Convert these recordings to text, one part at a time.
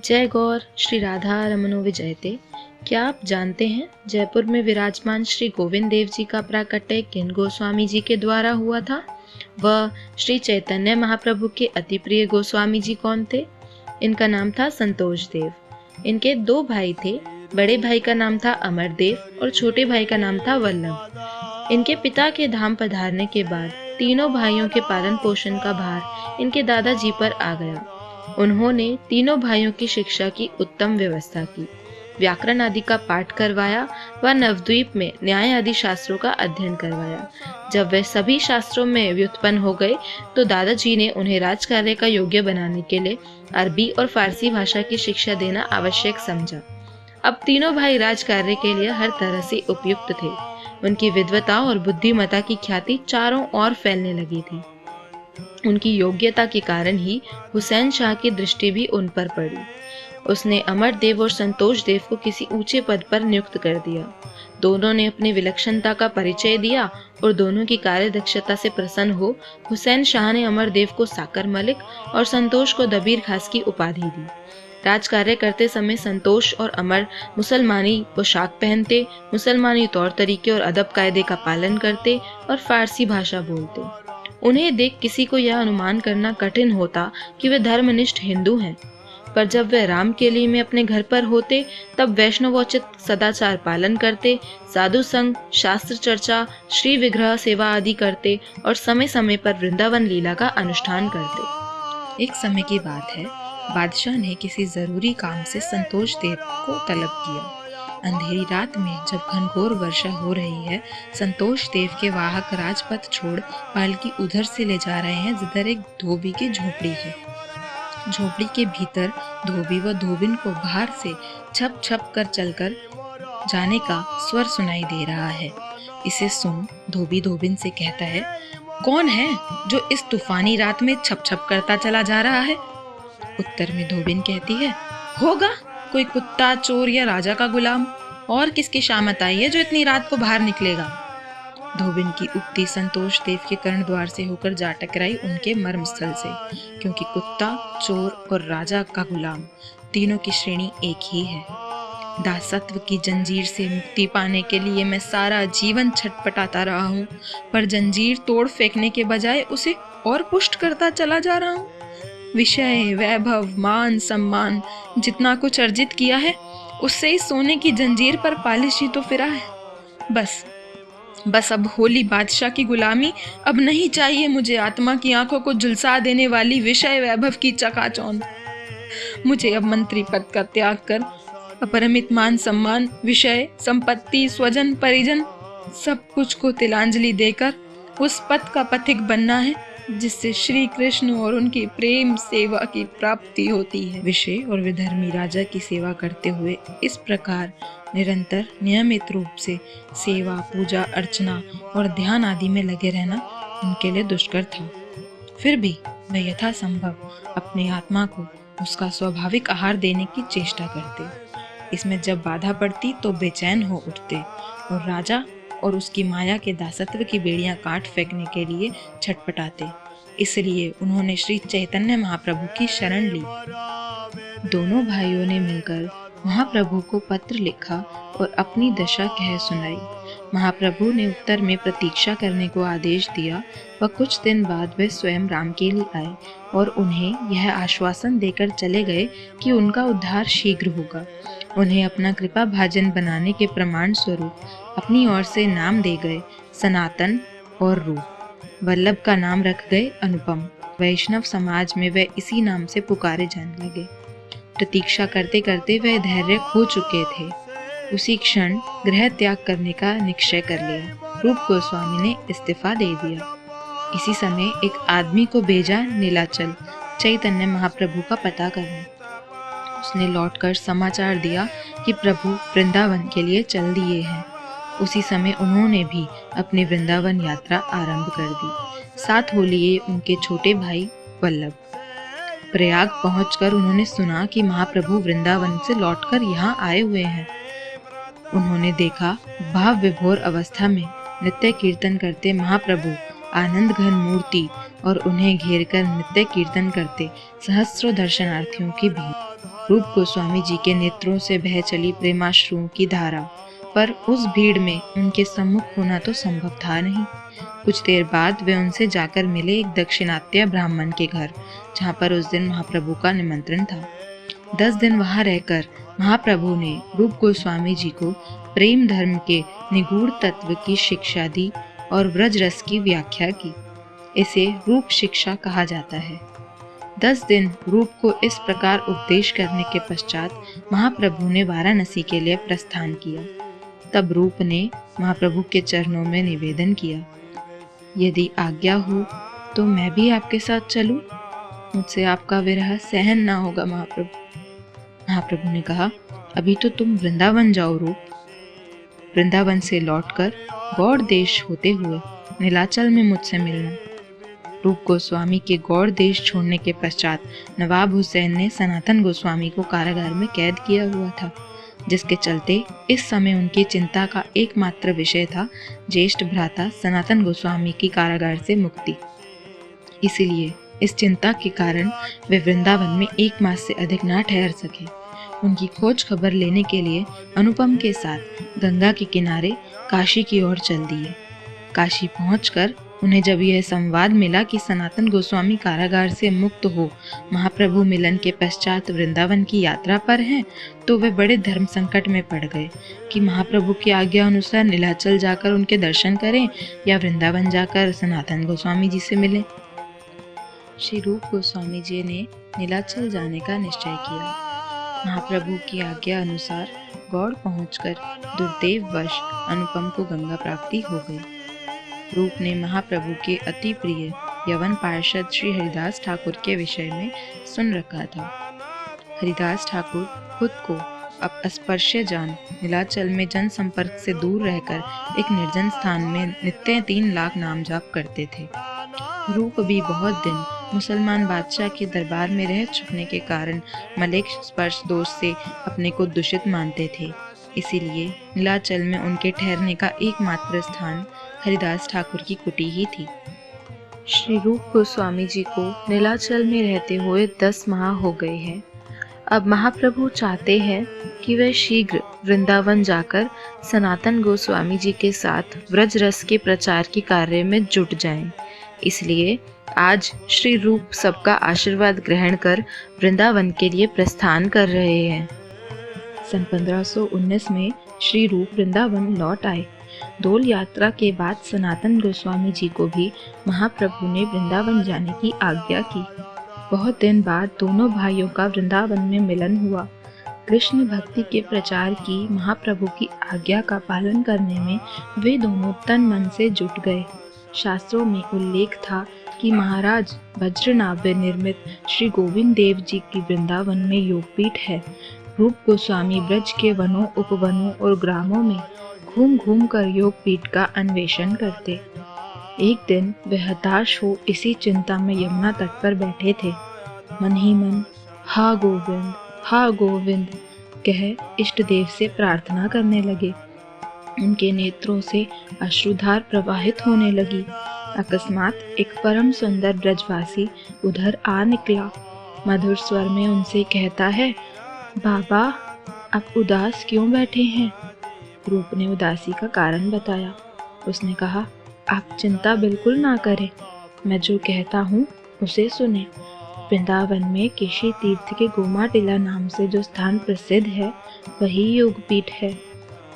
जय गौर श्री राधा रमनो विजयते। क्या आप जानते हैं जयपुर में विराजमान श्री गोविंद देव जी का प्राकट्य किन गोस्वामी जी के द्वारा हुआ था? वह श्री चैतन्य महाप्रभु के अति प्रिय गोस्वामी जी कौन थे? इनका नाम था संतोष देव। इनके दो भाई थे। बड़े भाई का नाम था अमर देव और छोटे भाई का नाम था वल्लभ। इनके पिता के धाम पधारने के बाद तीनों भाइयों के पालन पोषण का भार इनके दादाजी पर आ गया। उन्होंने तीनों भाइयों की शिक्षा की उत्तम व्यवस्था की, व्याकरण आदि का पाठ करवाया व नवद्वीप में न्याय आदि शास्त्रों का अध्ययन करवाया। जब वे सभी शास्त्रों में व्युत्पन्न हो गए तो दादाजी ने उन्हें राजकार्य का योग्य बनाने के लिए अरबी और फारसी भाषा की शिक्षा देना आवश्यक समझा। अब तीनों भाई राजकार्य के लिए हर तरह से उपयुक्त थे। उनकी विद्वता और बुद्धिमता की ख्याति चारों ओर फैलने लगी थी। उनकी योग्यता के कारण ही हुसैन शाह की दृष्टि भी उन पर पड़ी। उसने अमर देव और संतोष देव को किसी ऊंचे पद पर नियुक्त कर दिया। दोनों ने अपनी विलक्षणता का परिचय दिया और दोनों की कार्यदक्षता से प्रसन्न हो हुसैन शाह ने अमर देव को साकर मलिक और संतोष को दबीर खास की उपाधि दी। राजकार्य करते समय संतोष और अमर मुसलमानी पोशाक पहनते, मुसलमानी तौर तरीके और अदब कायदे का पालन करते और फारसी भाषा बोलते। उन्हें देख किसी को यह अनुमान करना कठिन होता कि वे धर्मनिष्ठ हिंदू हैं, पर जब वे राम के लिए में अपने घर पर होते तब वैष्णवोचित सदाचार पालन करते, साधु संग, शास्त्र चर्चा, श्री विग्रह सेवा आदि करते और समय समय पर वृंदावन लीला का अनुष्ठान करते। एक समय की बात है, बादशाह ने किसी जरूरी काम से संतोष देव को तलब किया। अंधेरी रात में जब घनघोर वर्षा हो रही है, संतोष देव के वाहक राजपथ छोड़ पालकी उधर से ले जा रहे हैं जिधर एक धोबी की झोपड़ी है। झोपड़ी के भीतर धोबी व धोबिन को बाहर से छप छप कर चलकर जाने का स्वर सुनाई दे रहा है। इसे सुन धोबी धोबिन से कहता है, कौन है जो इस तूफानी रात में छप छप करता चला जा रहा है? उत्तर में धोबिन कहती है, होगा कोई कुत्ता, चोर या राजा का गुलाम। और किसकी शामत आई है जो इतनी रात को बाहर निकलेगा? धोबिन की उक्ति संतोष देव के कर्ण द्वार से होकर जा टकराई उनके मर्म स्थल से, क्योंकि कुत्ता, चोर और राजा का गुलाम तीनों की श्रेणी एक ही है। दासत्व की जंजीर से मुक्ति पाने के लिए मैं सारा जीवन छटपटाता रहा हूँ, पर जंजीर तोड़ फेंकने के बजाय उसे और पुष्ट करता चला जा रहा हूँ। विषय, वैभव, मान, सम्मान जितना कुछ अर्जित किया है उससे ही सोने की जंजीर पर पालिश ही तो फिरा है। बस अब होली बादशाह की गुलामी। अब नहीं चाहिए मुझे आत्मा की आंखों को झुलसा देने वाली विषय वैभव की चकाचौंध। मुझे अब मंत्री पद का त्याग कर अपरिमित मान, सम्मान, विषय, संपत्ति, स्वजन, परिजन सब कुछ को तिलांजलि देकर उस पद का पथिक बनना है जिससे श्री कृष्ण और उनकी प्रेम सेवा की प्राप्ति होती है। विषय और विधर्मी राजा की सेवा करते हुए इस प्रकार निरंतर नियमित रूप से सेवा, पूजा, अर्चना और ध्यान आदि में लगे रहना उनके लिए दुष्कर था। फिर भी वे यथासंभव अपनी आत्मा को उसका स्वाभाविक आहार देने की चेष्टा करते। इसमें जब बाधा पड़ती तो बेचैन हो उठते और राजा और उसकी माया के दासत्व की बेड़ियां काट फेंकने के लिए छटपटाते। इसलिए उन्होंने श्री चैतन्य महाप्रभु की शरण ली। दोनों भाइयों ने मिलकर महाप्रभु को पत्र लिखा और अपनी दशा कह सुनाई। महाप्रभु ने उत्तर में प्रतीक्षा करने को आदेश दिया व कुछ दिन बाद वे स्वयं रामकेली आए और उन्हें यह आश्वासन देकर चले गए कि उनका उद्धार शीघ्र होगा। उन्हें अपना कृपा भाजन बनाने के प्रमाण स्वरूप अपनी ओर से नाम दे गए सनातन और रूप। वल्लभ का नाम रख गए अनुपम। वैष्णव समाज में वे इसी नाम से पुकारे जाने लगे। प्रतीक्षा करते करते वे धैर्य खो चुके थे। उसी क्षण गृह त्याग करने का निश्चय कर लिया। रूप गोस्वामी ने इस्तीफा दे दिया। इसी समय एक आदमी को भेजा नीलाचल चैतन्य महाप्रभु का पता करने। उसने लौटकर समाचार दिया कि प्रभु वृंदावन के लिए चल दिए हैं। उसी समय उन्होंने भी अपनी वृंदावन यात्रा आरंभ कर दी। साथ हो लिए उनके छोटे भाई वल्लभ। प्रयाग पहुंचकर उन्होंने सुना कि महाप्रभु वृंदावन से लौटकर यहाँ आए हुए हैं। उन्होंने देखा भाव विभोर अवस्था में नृत्य कीर्तन करते महाप्रभु आनंद घन मूर्ति और उन्हें घेरकर नृत्य कीर्तन करते सहस्रों दर्शनार्थियों की भीड़। रूप गोस्वामी जी के नेत्रों से बह चली प्रेमाश्रुओं की धारा, पर उस भीड़ में उनके सम्मुख होना तो संभव था नहीं। कुछ देर बाद वे उनसे जाकर मिले एक दक्षिणात्य ब्राह्मण के घर, जहाँ पर उस दिन महाप्रभु का निमंत्रण था। 10 दिन वहाँ रहकर महाप्रभु ने रूप गोस्वामी जी को प्रेम धर्म के निगूढ़ तत्व की शिक्षा दी और व्रज रस की व्याख्या की। इसे रूप शिक्षा कहा जाता है। 10 दिन रूप को इस प्रकार उपदेश करने के पश्चात महाप्रभु ने वाराणसी के लिए प्रस्थान किया। तब रूप ने महाप्रभु के चरणों में निवेदन किया, यदि आज्ञा हो तो मैं भी आपके साथ चलूं? मुझसे आपका विरह सहन ना होगा महाप्रभु। महाप्रभु ने कहा, अभी तो तुम वृंदावन जाओ रूप। वृंदावन से लौटकर गौड़ देश होते हुए नीलाचल में मुझसे मिलना। रूप गोस्वामी के गौड़ देश छोड़ने के पश्चात नवाब हुसैन ने सनातन गोस्वामी को कारागार में कैद किया हुआ था, जिसके चलते इस समय उनकी चिंता का एकमात्र विषय था ज्येष्ठ भ्राता सनातन गोस्वामी की कारागार से मुक्ति। इसीलिए इस चिंता के कारण वे वृंदावन में 1 मास से अधिक न ठहर सके। उनकी खोज खबर लेने के लिए अनुपम के साथ गंगा के किनारे काशी की ओर चल दिए। काशी पहुंचकर उन्हें जब यह संवाद मिला कि सनातन गोस्वामी कारागार से मुक्त हो महाप्रभु मिलन के पश्चात वृंदावन की यात्रा पर हैं, तो वे बड़े धर्म संकट में पड़ गए कि महाप्रभु की आज्ञा अनुसार नीलाचल जाकर उनके दर्शन करें या वृंदावन जाकर सनातन गोस्वामी जी से मिलें। श्री रूप गोस्वामी जी ने नीलाचल जाने का निश्चय किया। महाप्रभु की आज्ञा अनुसार गौड़ पहुंचकर दुर्दैववश अनुपम को गंगा प्राप्ति हो गई। रूप ने महाप्रभु के अति प्रिय यवन पार्षद श्री हरिदास ठाकुर के विषय में सुन रखा था। हरिदास ठाकुर खुद को अब अस्पर्श्य जान नीलाचल में जनसंपर्क से दूर रहकर एक निर्जन स्थान में नित्य 3 लाख नाम जाप करते थे। रूप भी बहुत दिन मुसलमान बादशाह के दरबार में रह चुकने के कारण मलेक स्पर्श दोष से अपने को दूषित मानते थे। इसीलिए नीलाचल में उनके ठहरने का एकमात्र स्थान हरिदास ठाकुर की कुटी ही थी। श्री रूप गोस्वामी जी को नीलाचल में रहते हुए 10 माह हो गए हैं। अब महाप्रभु चाहते हैं कि वे शीघ्र वृंदावन जाकर सनातन गोस्वामी जी के साथ व्रज रस के प्रचार के कार्य में जुट जाएं। इसलिए आज श्री रूप सबका आशीर्वाद ग्रहण कर वृंदावन के लिए प्रस्थान कर रहे हैं। सन 1519 में श्री रूप वृंदावन लौट आए। डोल यात्रा के बाद सनातन गोस्वामी जी को भी महाप्रभु ने वृंदावन जाने की आज्ञा की। बहुत दिन बाद दोनों भाइयों का वृंदावन में मिलन हुआ। कृष्ण भक्ति के प्रचार की महाप्रभु की आज्ञा का पालन करने में वे दोनों तन मन से जुट गए। शास्त्रों में उल्लेख था कि महाराज वज्रनाभ्य निर्मित श्री गोविंद देव जी की वृंदावन में योगपीठ है। रूप गोस्वामी ब्रज के वनों, उपवनों और ग्रामों में घूम घूम कर योगपीठ का अन्वेषण करते। एक दिन वे हताश हो इसी चिंता में यमुना तट पर बैठे थे। मन ही मन हा गोविंद कह इष्ट देव से प्रार्थना करने लगे। उनके नेत्रों से अश्रुधार प्रवाहित होने लगी। अकस्मात एक परम सुंदर ब्रजवासी उधर आ निकला। मधुर स्वर में उनसे कहता है, बाबा आप उदास क्यों बैठे हैं? रूप ने उदासी का कारण बताया। उसने कहा, आप चिंता बिल्कुल ना करें, मैं जो कहता हूँ उसे सुने। वृंदावन में केशी तीर्थ के गोमा टीला नाम से जो स्थान प्रसिद्ध है वही योगपीठ है।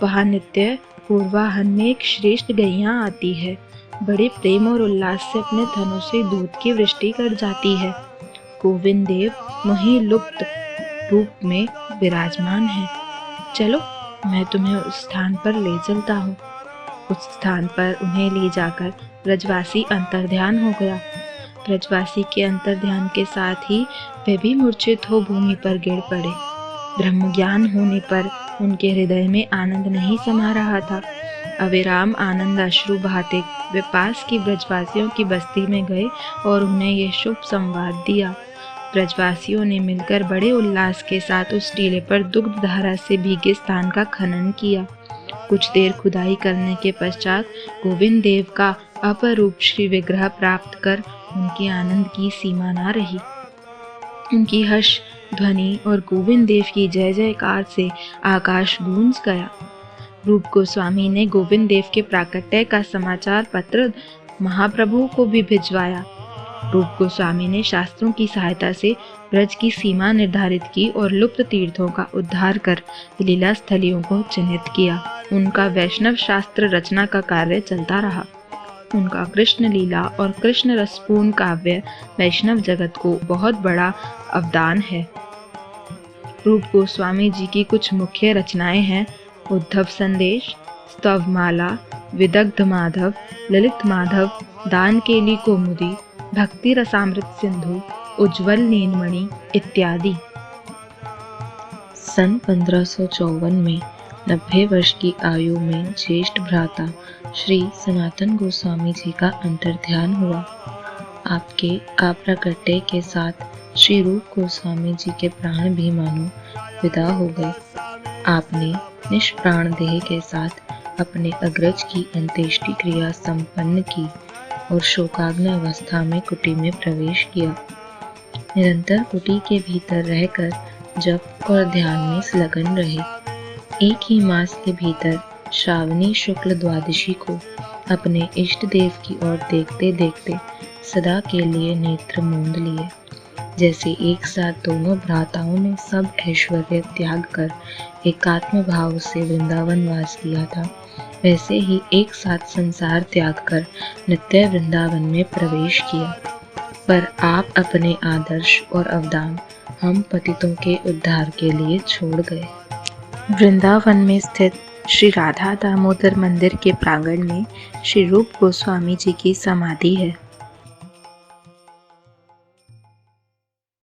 वहाँ नित्य पूर्वाहन में एक श्रेष्ठ गैया आती है। बड़े प्रेम और उल्लास से अपने धनों से दूध की वृष्टि कर जाती है। गोविंद देव वहीं लुप्त रूप में विराजमान है। चलो मैं तुम्हें उस स्थान पर ले चलता हूँ। उस स्थान पर उन्हें ले जाकर ब्रजवासी अंतर्ध्यान हो गया। ब्रजवासी के अंतर्ध्यान के साथ ही वे भी मूर्छित हो भूमि पर गिर पड़े। ब्रह्म ज्ञान होने पर उनके हृदय में आनंद नहीं समा रहा था। अविराम आनंद अश्रु बहाते वे पास की ब्रजवासियों की बस्ती में गए और उन्हें यह शुभ संवाद दिया। ब्रजवासियों ने मिलकर बड़े उल्लास के साथ उस टीले पर दुग्ध धारा से भीगे स्थान का खनन किया। कुछ देर खुदाई करने के पश्चात गोविंद देव का अपरूप श्री विग्रह प्राप्त कर उनके आनंद की सीमा ना रही। उनकी हर्ष ध्वनि और गोविंद देव की जय जयकार से आकाश गूंज गया। रूप गोस्वामी ने गोविंद देव के प्राकट्य का समाचार पत्र महाप्रभु को भी भिजवाया। रूप गोस्वामी ने शास्त्रों की सहायता से ब्रज की सीमा निर्धारित की और लुप्त तीर्थों का उद्धार कर लीला स्थलियों को चिन्हित किया। उनका वैष्णव शास्त्र रचना का कार्य चलता रहा। उनका कृष्ण लीला और कृष्ण रसपूर्ण काव्य वैष्णव जगत को बहुत बड़ा अवदान है। रूप गोस्वामी जी की कुछ मुख्य रचनाएं हैं: उद्धव संदेश, स्तवमाला, विदग्ध माधव, ललित माधव, दान केली कौमुदी, भक्ति रसामृत सिंधु, उज्ज्वल नीलमणि इत्यादि। सन 1554 में 90 वर्ष की आयु में ज्येष्ठ भ्राता श्री सनातन गोस्वामी जी का अंतर्ध्यान हुआ। आपके अप्राकट्य के साथ श्री रूप गोस्वामी जी के प्राण भी मानो विदा हो गए। आपने निष्प्राण देह के साथ अपने अग्रज की अंत्येष्टि क्रिया संपन्न की और शोकाग्न अवस्था में कुटी में प्रवेश किया। निरंतर कुटी के भीतर रहकर जप और ध्यान में संलग्न रहे। एक ही मास के भीतर श्रावणी शुक्ल द्वादशी को अपने इष्ट देव की ओर देखते देखते सदा के लिए नेत्र मूंद लिए। जैसे एक साथ दोनों भ्राताओं ने सब ऐश्वर्य त्याग कर एकात्म भाव से वृंदावन वास किया था, वैसे ही एक साथ संसार त्याग कर नित्य वृंदावन में प्रवेश किया। पर आप अपने आदर्श और अवदान हम पतितों के उद्धार के लिए छोड़ गए। वृंदावन में स्थित श्री राधा दामोदर मंदिर के प्रांगण में श्री रूप गोस्वामी जी की समाधि है।